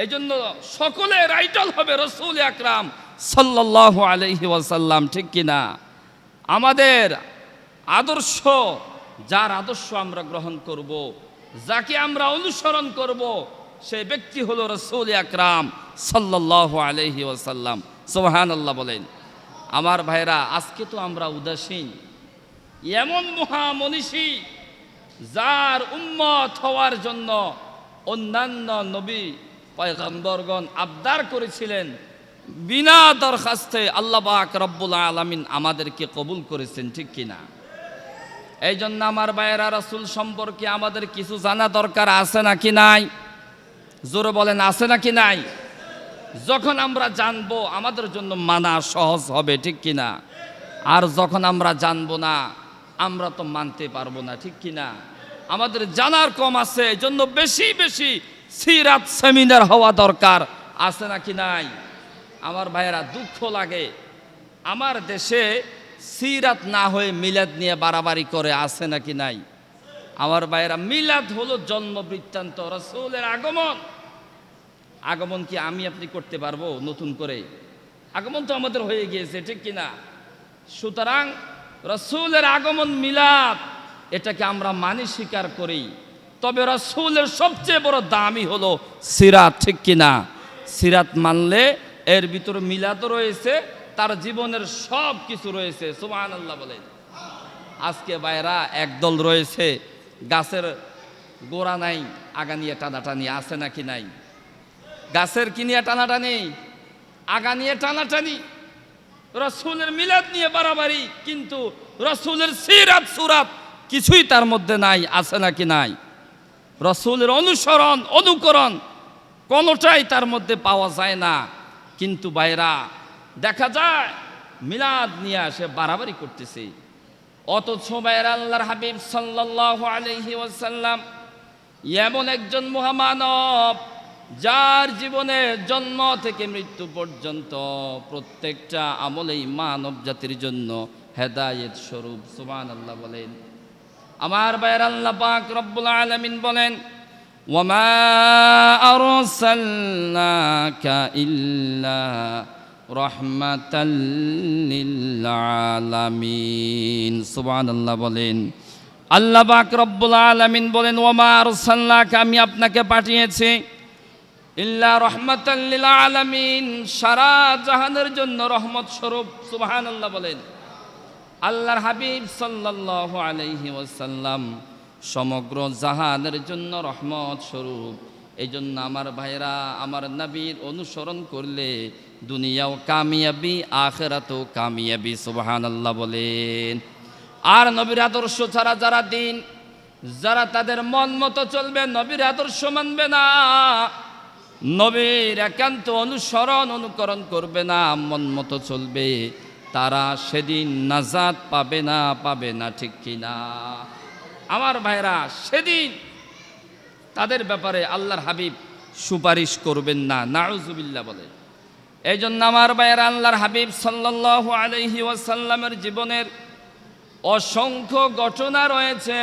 এই জন্য সকলের আইডল হবে রাসূল আকরাম সাল্লাল্লাহু আলাইহি ওয়াসাল্লাম, ঠিক কিনা? আমাদের আদর্শ, যার আদর্শ আমরা গ্রহণ করব, যাকে আমরা অনুসরণ করব, সেই ব্যক্তি হলো রাসূল আকরাম সাল্লাল্লাহু আলাইহি ওয়াসাল্লাম। সুবহানাল্লাহ বলেন। আমার ভাইরা, আজকে তো আমরা উদাসীন। এমন মহামনীষী যার উম্মত হওয়ার জন্য অন্যান্য নবী পয়গম্বরগণ আবদার করেছিলেন, বিনা দরখাস্তে আল্লাহ পাক রব্বুল আলামিন আমাদেরকে কবুল করেছেন, ঠিক কিনা? এই জন্য আমার ভাইয়েরা, রাসূল সম্পর্কে আমাদের কিছু জানা দরকার আছে নাকি নাই? জোরে বলেন, আছে নাকি নাই? যখন আমরা জানবো আমাদের জন্য মানা সহজ হবে, ঠিক কিনা? আর যখন আমরা জানবো না, আমরা তো মানতে পারবো না, ঠিক কিনা? আমাদের জানার কম আছে, এই জন্য বেশি বেশি সিরাত সেমিনার হওয়া দরকার, আছে নাকি নাই? আমার ভাইয়েরা, দুঃখ লাগে আমার দেশে সিরাত না হয়ে মিলাদ নিয়ে বাড়াবাড়ি করে, আছে নাকি নাই? আমার ভাইয়েরা, মিলাদ হলো জন্ম বৃত্তান্ত, রাসূলের আগমন। আগমন কি আমি আপনি করতে পারবো নতুন করে? আগমন তো আমাদের হয়ে গিয়েছে, ঠিক কিনা? সুতরাং রাসূলের আগমন, মিলাদ, এটাকে আমরা মানি, স্বীকার করি। তবে রাসূলের সবচেয়ে বড় দামই হলো সিরাত, ঠিক কিনা? সিরাত মানলে এর ভিতরে মিলাদও রয়েছে, তার জীবনের সব কিছু রয়েছে। সুবহানাল্লাহ বলেন। আজকে ভাইরা একদল রয়েছে, গাছের গোড়া নাই, আগা নিয়ে টানাটানি, আছে নাকি নাই? গাছের কি নিয়ে টানাটানি? আগা নিয়ে টানাটানি। রাসূলের মিলাদ নিয়ে বাড়াবাড়ি, কিন্তু রাসূলের সিরাত সুরাত কিছুই তার মধ্যে নাই, আছে নাকি নাই? রাসূলের অনুসরণ অনুকরণ কোনোটাই তার মধ্যে পাওয়া যায় না। কিন্তু ভাইরা, দেখা যায় মিলাদ নিয়ে আসে বাড়াবাড়ি করতেছে। অথচ ভাইরা, আল্লাহর হাবিব সাল্লাল্লাহু আলাইহি ওয়াসাল্লাম এমন একজন মহামানব, যার জীবনে জন্ম থেকে মৃত্যু পর্যন্ত প্রত্যেকটা আমলেই মানব জাতির জন্য হেদায়েত স্বরূপ। সুবহানাল্লাহ বলেন। আমার ভাইয়ের, আল্লাহ পাক রব্বুল আলামিন বলেন, ওয়ামা আরসালনাকা ইল্লা রাহমাতাল লিল আলামিন। সুবহানাল্লাহ বলেন। আল্লাহ পাক রব্বুল আলামিন বলেন, ওয়ামা আরসালনাকা, আমি আপনাকে পাঠিয়েছি, ইল্লা রাহমাতাল লিল আলামিন, সারা জাহানের জন্য রহমত স্বরূপ। সুবহানাল্লাহ বলেন। আল্লাহর হাবিব সাল্লাল্লাহু আলাইহি ওয়াসাল্লাম সমগ্র জাহানের জন্য রহমত স্বরূপ। এই জন্য আমার ভাইরা, আমার নবীর অনুসরণ করলে দুনিয়াও কামিয়াবি, আখিরাতেও কামিয়াবি। সুবহানাল্লাহ বলেন। আর নবীর আদর্শ ছাড়া যারা দিন, যারা তাদের মন মতো চলবে, নবীর আদর্শ মানবে না, নবীর একান্ত অনুসরণ অনুকরণ করবে না, মন মতো চলবে, তারা সেদিন নাজাত পাবে না, পাবে না, ঠিক কিনা? আমার ভাইরা, সেদিন তাদের ব্যাপারে আল্লাহর হাবিব সুপারিশ করবেন না, নাউজুবিল্লাহ বলে। এই জন্য আমার ভাইরা, আল্লাহর হাবিব সাল্লাল্লাহু আলাইহি ওয়াসাল্লামের জীবনের অসংখ্য ঘটনা রয়েছে,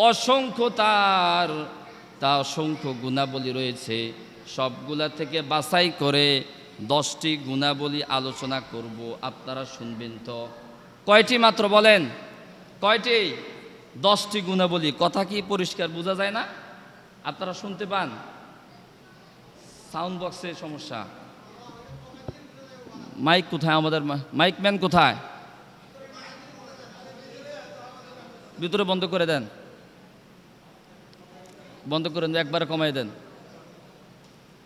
অসংখ্য তার অসংখ্য গুণাবলী রয়েছে। সবগুলা থেকে বাছাই করে 10টি গুণাবলী আলোচনা করব, আপনারা শুনবেন তো? কয়টি মাত্র বলেন? কয়টি? 10টি গুণাবলী। কথা কি পরিষ্কার বোঝা যায় না? আপনারা শুনতে পান? সাউন্ড বক্সে সমস্যা। মাইক কোথায়? আমাদের মাইক ম্যান কোথায়? ভিতরে বন্ধ করে দেন, বন্ধ করে একবারে কমাই দেন।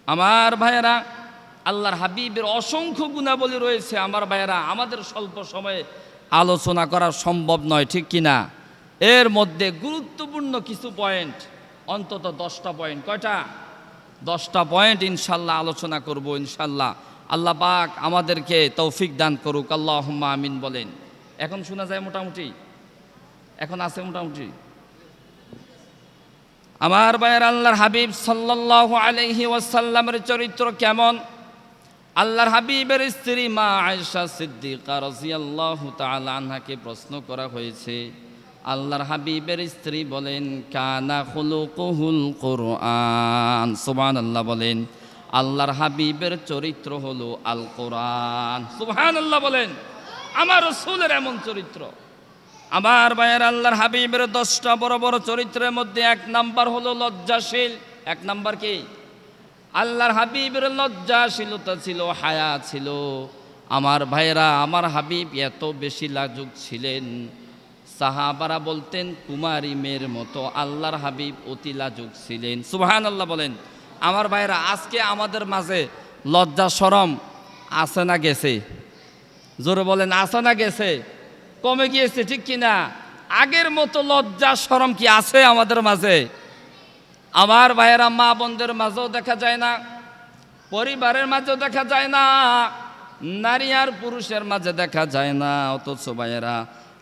আমার ভাইয়েরা, আল্লাহর হাবিবের অসংখ্য গুণাবলী রয়েছে। আমার ভাইয়েরা, আমাদের স্বল্প সময়ে আলোচনা করা সম্ভব নয়, ঠিক কিনা? এর মধ্যে গুরুত্বপূর্ণ কিছু পয়েন্ট, অন্তত 10টা পয়েন্ট। কয়টা? 10টা পয়েন্ট ইনশাল্লাহ আলোচনা করব। ইনশাল্লাহ আল্লাহ পাক আমাদেরকে তৌফিক দান করুক, আল্লাহুম্মা আমিন বলেন। এখন শোনা যায় মোটামুটি? এখন আছে মোটামুটি? আমার ভাইয়ের, আল্লাহর হাবিব সাল্লাল্লাহু আলাইহি ওয়াসাল্লামের চরিত্র কেমন? আল্লাহর হাবিবের স্ত্রী মা আয়েশা সিদ্দিকা রাদিয়াল্লাহু তাআলা আনহাকে প্রশ্ন করা হয়েছে। আল্লাহর হাবিবের স্ত্রী বলেন, কানা খুলুকুহুল কুরআন। সুবহানাল্লাহ বলেন। আল্লাহর হাবিবের চরিত্র হলো আল কোরআন। সুবহানাল্লাহ বলেন। আমার রাসূলের এমন চরিত্র। আমার ভাইয়ের, আল্লাহর হাবিবের 10টা বড় বড় চরিত্রের মধ্যে 1 নাম্বার হলো লজ্জাশীল। 1 নাম্বার কি? আল্লাহর হাবিবের লজ্জাশীলতা ছিল, হায়া ছিল। আমার ভাইয়েরা, আমার হাবিব এত বেশি লাজুক ছিলেন, সাহাবারা বলতেন কুমারী মেয়ের মতো আল্লাহর হাবিব অতি লাজুক ছিলেন। সুবহানাল্লাহ বলেন। আমার ভাইয়েরা, আজকে আমাদের মাঝে লজ্জা শরম আছে না গেছে? জোরে বলেন, আছে না গেছে? কমে গিয়েছে, ঠিক কিনা? আগের মতো লজ্জা শরম কি আছে আমাদের মাঝে? আমার ভাইয়েরা, মা বোনদের মাঝেও দেখা যায় না, পরিবারের মাঝেও দেখা যায় না, নারী আর পুরুষের মাঝে দেখা যায় না। অথচ ভাইয়েরা,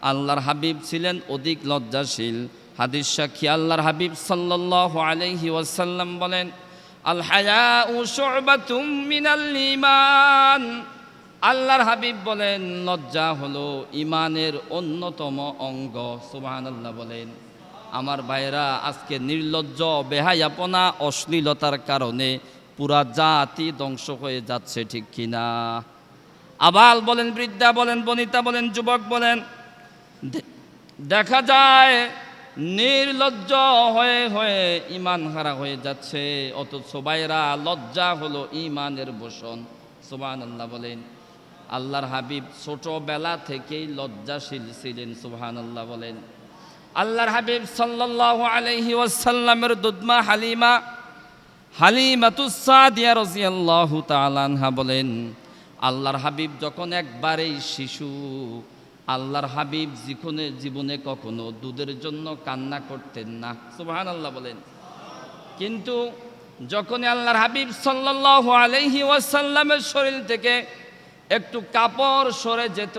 আল্লাহর হাবিব ছিলেন অধিক লজ্জাশীল। হাদিস সাক্ষী আল্লাহর হাবিব সাল্লাল্লাহু আলাইহি ওয়াসাল্লাম বলেন, আল হায়াউ শু'বাতুম মিনাল ঈমান। আল্লাহর হাবিব বলেন, লজ্জা হলো ঈমানের অন্যতম অঙ্গ। সুবহানাল্লাহ বলেন। আমার ভাইয়েরা, আজকে নির্লজ্জ, বেহায়াপনা, অশ্লীলতার কারণে পুরা জাতি ধ্বংস হয়ে যাচ্ছে, ঠিক কিনা? আবাল বলেন, বৃদ্ধা বলেন, বনিতা বলেন, যুবক বলেন, দেখা যায় নির্লজ্জ হয়ে হয়ে ঈমান হারা হয়ে যাচ্ছে। অথচ ভাইয়েরা, লজ্জা হলো ঈমানের ভূষণ। সুবহানাল্লাহ বলেন। আল্লাহর হাবিব ছোটবেলা থেকেই লজ্জাশীল ছিলেন। সুবহানাল্লাহ বলেন। আল্লাহর হাবিব সাল্লাল্লাহু আলাইহি ওয়াসাল্লামের দুধমা হালিমাতুস সাদিয়া রাদিয়াল্লাহু তাআলা আনহা বলেন, আল্লাহর হাবিব যখন একবারেই শিশু, আল্লাহর হাবিব জীবনে কখনো দুধের জন্য কান্না করতেন না। সুবহানাল্লাহ বলেন। কিন্তু যখনই আল্লাহর হাবিব সাল্লাল্লাহু আলাইহি ওয়াসাল্লামের শরীর থেকে একটু কাপড় সরে যেত,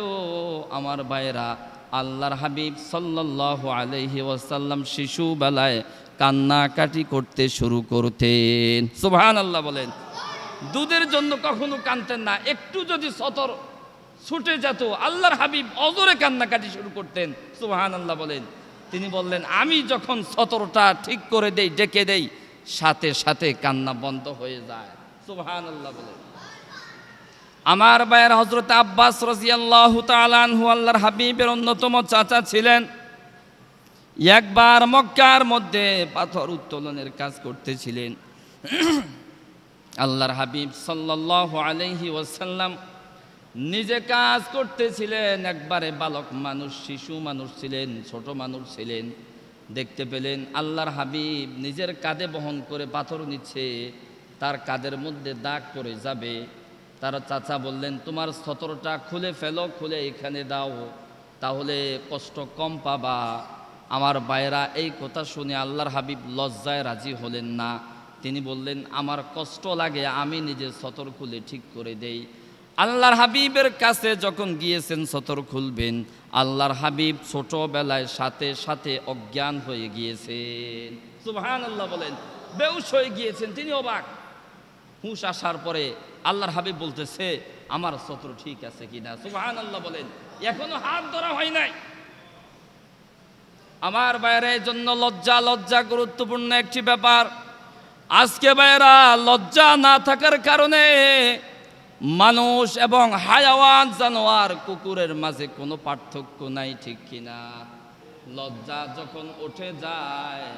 আমার ভাইয়েরা, আল্লাহর হাবিব সাল্লাল্লাহু আলাইহি ওয়াসাল্লাম শিশু বেলায় কান্নাকাটি করতে শুরু করতেন। সুবহানাল্লাহ বলেন। দুধের জন্য কখনো কাঁদতেন না। একটু যদি সতর ছুটে যেত, আল্লাহর হাবিব অজরে কান্নাকাটি শুরু করতেন। সুবহানাল্লাহ বলেন। তিনি বললেন, আমি যখন সতরটা ঠিক করে দেই, ডেকে দেই, সাথে সাথে কান্না বন্ধ হয়ে যায়। সুবহানাল্লাহ বলেন। আমার ভাইয়ের, হযরত আব্বাস রাদিয়াল্লাহু তাআলা আনহু আল্লাহর হাবিবের অন্যতম চাচা ছিলেন। একবার মক্কার মধ্যে পাথর উত্তোলনের কাজ করতেছিলেন। আল্লাহর হাবিব সাল্লাল্লাহু আলাইহি ওয়াসাল্লাম নিজে কাজ করতেছিলেন। একবারে বালক মানুষ, শিশু মানুষ ছিলেন, ছোট মানুষ ছিলেন। দেখতে পেলেন আল্লাহর হাবিব নিজের কাঁধে বহন করে পাথর নিচ্ছে, তার কাঁধের মধ্যে দাগ পড়ে যাবে। তার চাচা বললেন, তোমার সতরটা খুলে ফেলো, খুলে এখানে দাও, তাহলে কষ্ট কম পাবা। আমার ভাইয়েরা, এই কথা শুনে আল্লাহর হাবিব লজ্জায় রাজি হলেন না। তিনি বললেন, আমার কষ্ট লাগে, আমি নিজে সতর খুলে ঠিক করে দেই। আল্লাহর হাবিবের কাছে যখন গিয়েছেন সতর খুলবেন, আল্লাহর হাবিব ছোটবেলায় সাথে সাথে অজ্ঞান হয়ে গিয়েছেন। সুবহানাল্লাহ বলেন। বেহুশ হয়ে গিয়েছেন। তিনি অবাক। হুঁশ আসার পরে আল্লাহর হাবিব বলতেছে, আমার সতর ঠিক আছে কিনা? সুবহানাল্লাহ বলেন। এখনো হাত ধরা হয় নাই। আমার ভাইয়েরা, এই জন্য লজ্জা গুরুত্বপূর্ণ একটি ব্যাপার। আজকে ভাইয়েরা, লজ্জা না থাকার কারণে মানুষ এবং হায়াওয়ান, জানোয়ার, কুকুরের মাঝে কোনো পার্থক্য নাই, ঠিক কিনা? লজ্জা যখন উঠে যায়,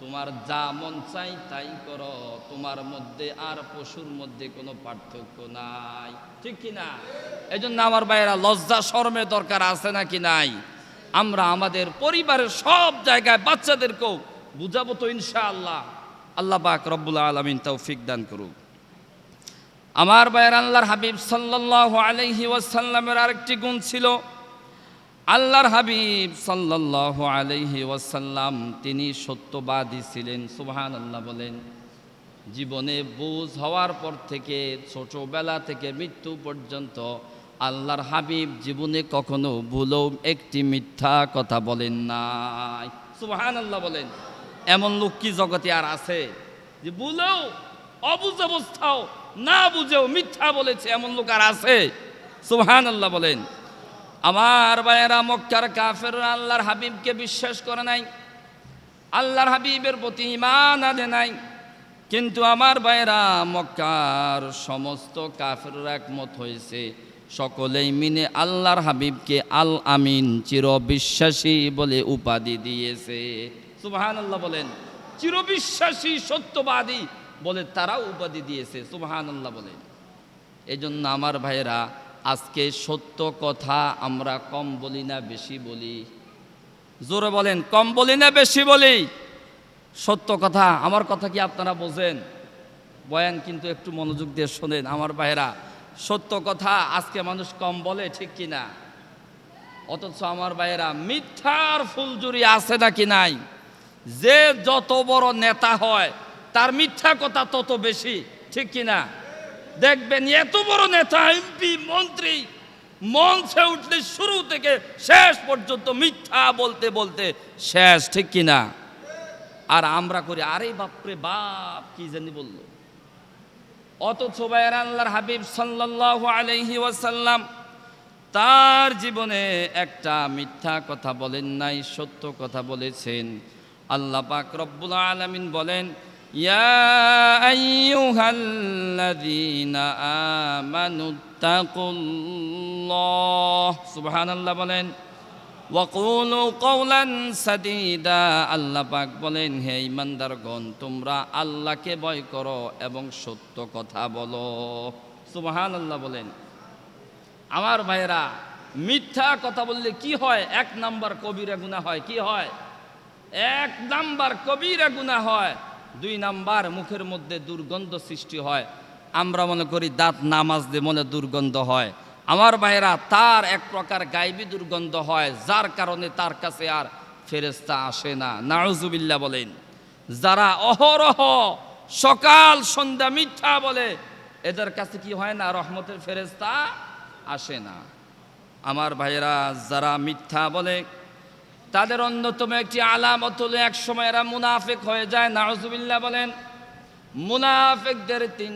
তোমার যা মন চাই তাই করো, তোমার মধ্যে আর পশুর মধ্যে কোনো পার্থক্য নাই, ঠিক কিনা? এই জন্য আমার ভাইয়েরা, লজ্জা শরমের দরকার আছে নাকি নাই? আমরা আমাদের পরিবারের সব জায়গায় বাচ্চাদেরকেও বুঝাবো তো ইনশাআল্লাহ। আল্লাহ পাক রব্বুল আলামিন তৌফিক দান করুক। আমার ভাইয়ের, আল্লাহর হাবিব সাল্লাল্লাহু আলাইহি ওয়াসাল্লামের আরেকটি গুণ ছিল। আল্লাহর হাবিব সাল্লাল্লাহু আলাইহি ওয়াসাল্লাম তিনি সত্যবাদী ছিলেন। সুবহানাল্লাহ বলেন। জীবনে বুঝ হওয়ার পর থেকে, ছোটবেলা থেকে মৃত্যু পর্যন্ত আল্লাহর হাবিব জীবনে কখনো ভুলেও একটি মিথ্যা কথা বলেন নাই। সুবহানাল্লাহ বলেন। এমন লোক কি জগতে আর আছে যে ভুলেও, অবুঝ অবস্থাও, না বুঝেও মিথ্যা বলেছে? এমন লোক আর আছে? সুবহানাল্লাহ বলেন। আমার ভাইয়েরা, মক্কার কাফেররা আল্লাহর হাবিবকে বিশ্বাস করে নাই, আল্লাহর হাবিবের প্রতি ঈমান আনে নাই। কিন্তু আমার ভাইরা মক্কার সমস্ত কাফেররা একমত হয়েছে, সকলেই মিলে আল্লাহর হাবিবকে আল আমিন চিরবিশ্বাসী বলে উপাধি দিয়েছে। সুবহানাল্লাহ বলেন। চিরবিশ্বাসী সত্যবাদী বলে তারা উপাধি দিয়েছে। সুবহানাল্লাহ বলেন। এই জন্য আমার ভাইরা আজকে সত্য কথা আমরা কম বলি না বেশি বলি? জোরে বলেন, কম বলি না বেশি বলি? সত্য কথা, আমার কথা কি আপনারা বোঝেন? বয়ান কিন্তু একটু মনোযোগ দিয়ে শোনেন আমার ভাইরা। সত্য কথা আজকে মানুষ কম বলে, ঠিক কিনা? অথচ আমার ভাইরা মিথ্যার ফুলজুরি আছে নাকি নাই? যে যত বড় নেতা হয় তার মিথ্যা কথা তত বেশি, ঠিক কিনা? দেখবেন এত বড় নেতা, এমপি, মন্ত্রী মঞ্চে উঠলে শুরু থেকে শেষ পর্যন্ত মিথ্যা বলতে বলতে শেষ, ঠিক কিনা? আর আমরা করি আরে বাপরে বাপ কি জানি বললো। অথচ ভাইয়েরা আল্লাহর হাবিব সাল্লাল্লাহু আলাইহি ওয়াসাল্লাম তার জীবনে একটা মিথ্যা কথা বলেন নাই, সত্য কথা বলেছেন। আল্লাহ পাক রব্বুল আলামিন বলেন, ইয়া আইয়ুহাল্লাযীনা আমানুত্তাকুল্লাহ, সুবহানাল্লাহ বলেন। ওয়াকুলু কওলান সাদীদা, আল্লাহ পাক বলেন হে ঈমানদারগণ তোমরা আল্লাহকে ভয় করো এবং সত্য কথা বলো। সুবহানাল্লাহ বলেন। আমার ভাইয়েরা মিথ্যা কথা বললে কি হয়? এক নাম্বার কবিরা গুনাহ হয়। কি হয়? এক নাম্বার কবিরা গুনাহ হয়। দুই নাম্বার মুখের মধ্যে দুর্গন্ধ সৃষ্টি হয়। আমরা মনে করি দাঁত নামাজ দিয়ে মনে দুর্গন্ধ হয়। আমার ভাইয়েরা তার এক প্রকার গায়েবী দুর্গন্ধ হয়, যার কারণে তার কাছে আর ফেরেশতা আসে না। নাউজুবিল্লাহ বলেন। যারা অহরহ সকাল সন্ধ্যা মিথ্যা বলে এদের কাছে কি হয় না? রহমতের ফেরেশতা আসে না। আমার ভাইয়েরা যারা মিথ্যা বলে তাদের অন্যতম একটি আলামত হলো এক সময় এরা মুনাফিক হয়ে যায়। নাউজুবিল্লাহ বলেন। মুনাফিকদের তিন